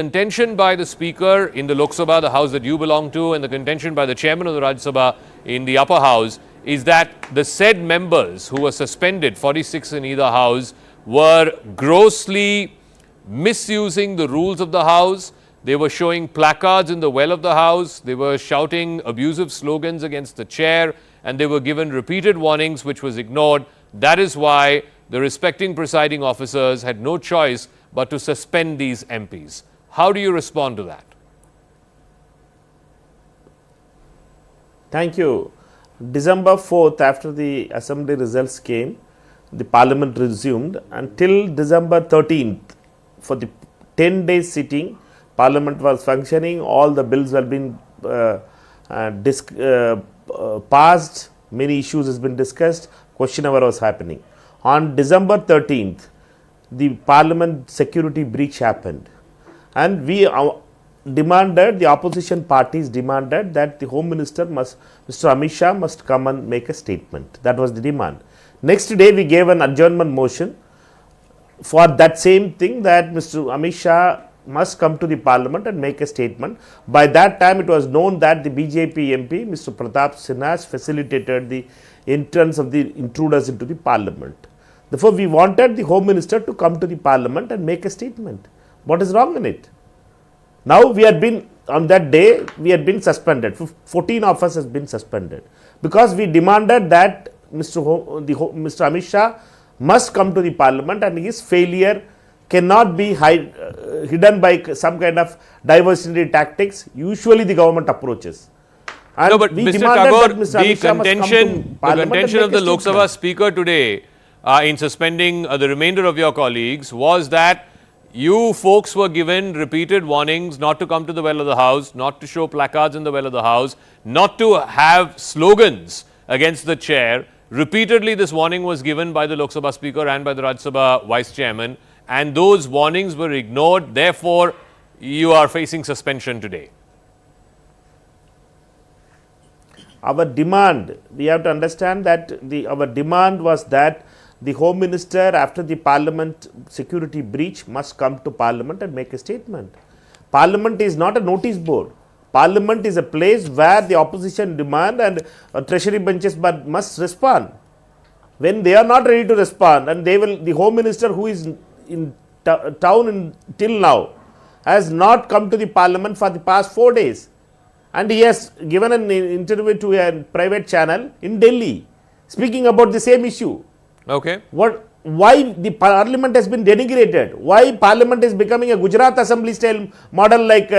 Contention by the Speaker in the Lok Sabha, the house that you belong to, and the contention by the Chairman of the Rajya Sabha in the upper house is that the said members who were suspended, 46 in either house, were grossly misusing the rules of the house. They were showing placards in the well of the house. They were shouting abusive slogans against the chair, and they were given repeated warnings which was ignored. That is why the respecting presiding officers had no choice but to suspend these MPs. How do you respond to that? Thank you. December 4th, after the assembly results came, the parliament resumed until December 13th. For the 10 days sitting, parliament was functioning, all the bills were being passed, many issues has been discussed, question hour was happening. On December 13th, the parliament security breach happened. And we demanded, the opposition parties demanded that the Home Minister Mr. Amit Shah must come and make a statement. That was the demand. Next day we gave an adjournment motion for that same thing, that Mr. Amit Shah must come to the parliament and make a statement. By that time it was known that the BJP MP Mr. Pratap Sinha facilitated the entrance of the intruders into the parliament. Therefore we wanted the Home Minister to come to the parliament and make a statement. What is wrong in it? Now we had been, on that day, we had been suspended. 14 of us has been suspended because we demanded that Mr. Amit Shah must come to the parliament, and his failure cannot be hidden by some kind of diversionary tactics usually the government approaches. And no, but Mr. Tagore, the contention of the Lok Sabha Speaker today in suspending the remainder of your colleagues was that you folks were given repeated warnings not to come to the well of the house, not to show placards in the well of the house, not to have slogans against the chair. Repeatedly this warning was given by the Lok Sabha Speaker and by the Rajya Sabha Vice Chairman, and those warnings were ignored. Therefore, you are facing suspension today. Our demand, we have to understand that our demand was that the Home Minister, after the parliament security breach, must come to parliament and make a statement. Parliament is not a notice board. Parliament is a place where the opposition demand and treasury benches must respond. When they are not ready to respond, and the Home Minister, who is in town till now, has not come to the parliament for the past 4 days, and he has given an interview to a private channel in Delhi speaking about the same issue. Okay. Why the parliament has been denigrated? Why parliament is becoming a Gujarat assembly style model like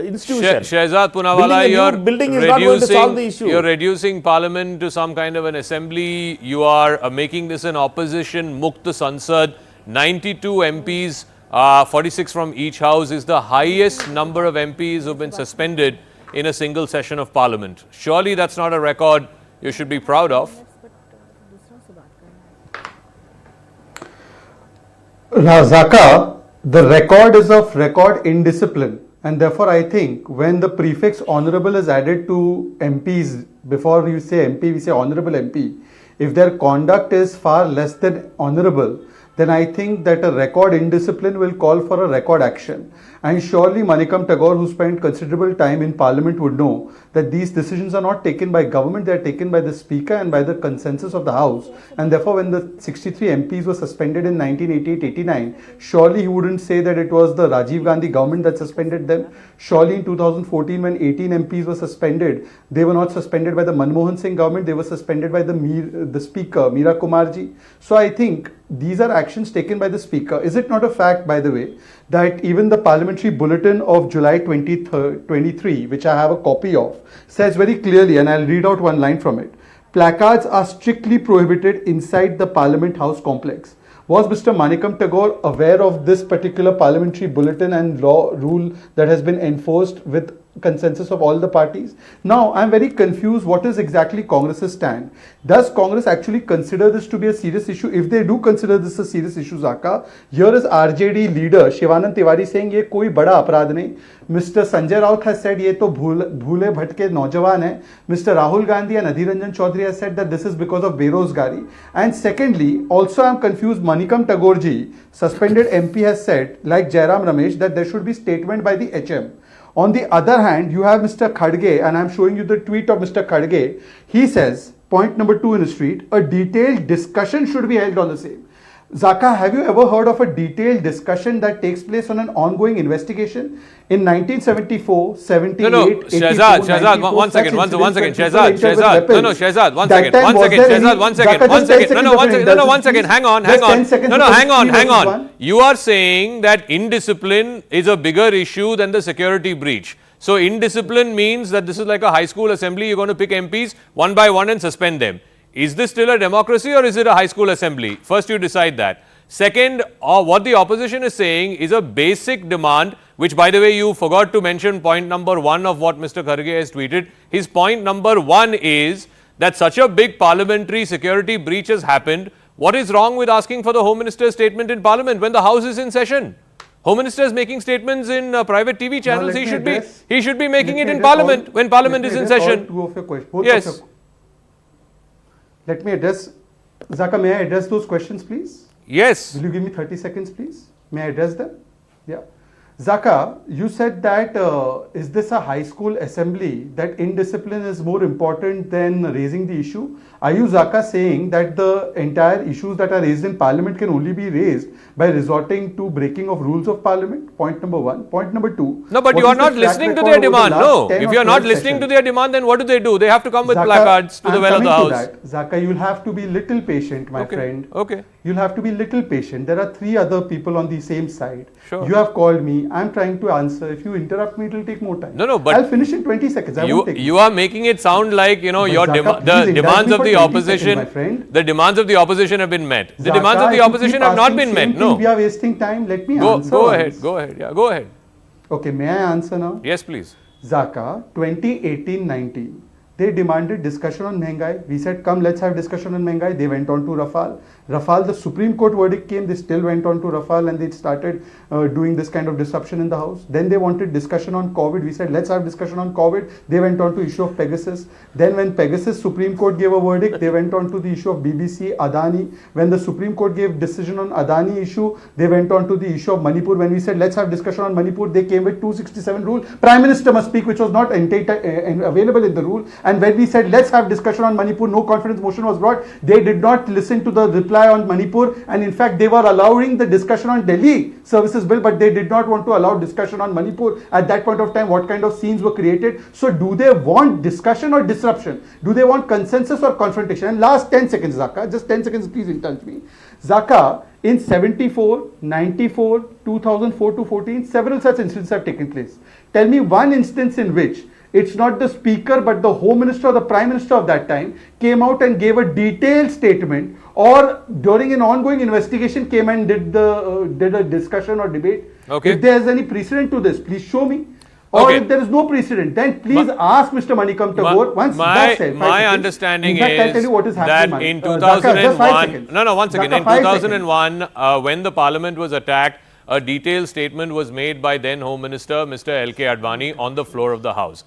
institution? Shehzad Punawala, building is not going to solve the issue. You're reducing parliament to some kind of an assembly. You are making this an opposition Mukta Sansad. 92 MPs, 46 from each house is the highest number of MPs who have been suspended in a single session of parliament. Surely that's not a record you should be proud of. Razaka, the record is of record indiscipline, and therefore I think when the prefix honorable is added to MPs, before you say MP, we say honorable MP, if their conduct is far less than honorable, then I think that a record indiscipline will call for a record action. And surely Manickam Tagore, who spent considerable time in parliament, would know that these decisions are not taken by government, they are taken by the speaker and by the consensus of the house. And therefore when the 63 MPs were suspended in 1988-89, surely he wouldn't say that it was the Rajiv Gandhi government that suspended them. Surely in 2014 when 18 MPs were suspended, they were not suspended by the Manmohan Singh government, they were suspended by the speaker, Meera Kumarji. So I think these are actions taken by the speaker. Is it not a fact, by the way, that even the parliamentary bulletin of July 2023, which I have a copy of, says very clearly, and I'll read out one line from it: placards are strictly prohibited inside the Parliament House complex. Was Mr. Manickam Tagore aware of this particular parliamentary bulletin and law rule that has been enforced with consensus of all the parties. Now, I'm very confused. What is exactly Congress's stand? Does Congress actually consider this to be a serious issue? If they do consider this a serious issue, Zaka, here is RJD leader Shivanand Tiwari saying ये कोई बड़ा अपराध नहीं. Mr. Sanjay Raut has said ये तो भूले भटके नौजवान है. Mr. Rahul Gandhi and Adhir Ranjan Chaudhary has said that this is because of Berozgari. And secondly, also I'm confused, Manickam Tagore ji, suspended MP, has said, like Jairam Ramesh, that there should be statement by the HM. On the other hand, you have Mr. Khadge, and I'm showing you the tweet of Mr. Khadge. He says, point number 2 in his tweet, a detailed discussion should be held on the same. Zaka, have you ever heard of a detailed discussion that takes place on an ongoing investigation? In 1974, 78, No, 84, Shehzad, 94, one second, such one second, incidents where people Shehzad, entered with no, weapons. Shehzad, one That second, time, one was second, there any- Shehzad, one second, Zaka, one just 10 second, no, seconds one of second, no, indulgence, one second, please. hang on, Just 10 seconds no, of hang on, indulgence, one. You are saying that indiscipline is a bigger issue than the security breach. So indiscipline means that this is like a high school assembly, you're going to pick MPs one by one and suspend them. Is this still a democracy or is it a high school assembly? First you decide that. Second, what the opposition is saying is a basic demand, which by the way you forgot to mention point number 1 of what Mr. Khadge has tweeted. His point number 1 is that such a big parliamentary security breach has happened. What is wrong with asking for the Home Minister's statement in Parliament when the House is in session? Home Minister is making statements in private TV channels. He should be making it in Parliament when Parliament is in session. Two of your questions. Yes. Let me address. Zaka, may I address those questions, please? Yes. Will you give me 30 seconds, please? May I address them? Yeah. Zaka, you said that is this a high school assembly, that indiscipline is more important than raising the issue? Are you, Zaka, saying that the entire issues that are raised in Parliament can only be raised by resorting to breaking of rules of Parliament? Point number 1. Point number 2. No, but you are not listening to their demand. No. If you are not listening to their demand, then what do? They have to come with Zaka, placards to the well of the House. Zaka, you'll have to be little patient, my friend. Okay. You'll have to be little patient. There are 3 other people on the same side. Sure. You have called me. I'm trying to answer. If you interrupt me, it will take more time. No, but I'll finish in 20 seconds. You are making it sound like, you know, the demands of the opposition, the demands of the opposition have been met. The demands of the opposition have not been met. No. We are wasting time. Let me answer. Go ahead. Yeah, go ahead. Okay, may I answer now? Yes, please. Zaka, 2018-19. They demanded discussion on Mehengai. We said, come, let's have discussion on Mehengai. They went on to Rafale. Rafale, the Supreme Court verdict came. They still went on to Rafale and they started doing this kind of disruption in the House. Then they wanted discussion on COVID. We said, let's have discussion on COVID. They went on to issue of Pegasus. Then when Pegasus Supreme Court gave a verdict, they went on to the issue of BBC, Adani. When the Supreme Court gave decision on Adani issue, they went on to the issue of Manipur. When we said, let's have discussion on Manipur, they came with 267 rule. Prime Minister must speak, which was not available in the rule. And when we said, let's have discussion on Manipur, no confidence motion was brought. They did not listen to the reply on Manipur, and in fact they were allowing the discussion on Delhi services bill, but they did not want to allow discussion on Manipur at that point of time. What kind of scenes were created? So do they want discussion or disruption? Do they want consensus or confrontation? And last 10 seconds, Zaka, just 10 seconds, please indulge me. Zaka, in 74, 94, 2004 to 14, several such incidents have taken place. Tell me one instance in which it's not the speaker but the home minister or the prime minister of that time came out and gave a detailed statement, or during an ongoing investigation came and did a discussion or debate. Okay. If there is any precedent to this, please show me. Or if there is no precedent, then please ask Mr. Manickam Tagore. My understanding is that in 2001, one second. In 2001, when the Parliament was attacked, a detailed statement was made by then Home Minister Mr. L.K. Advani on the floor of the House.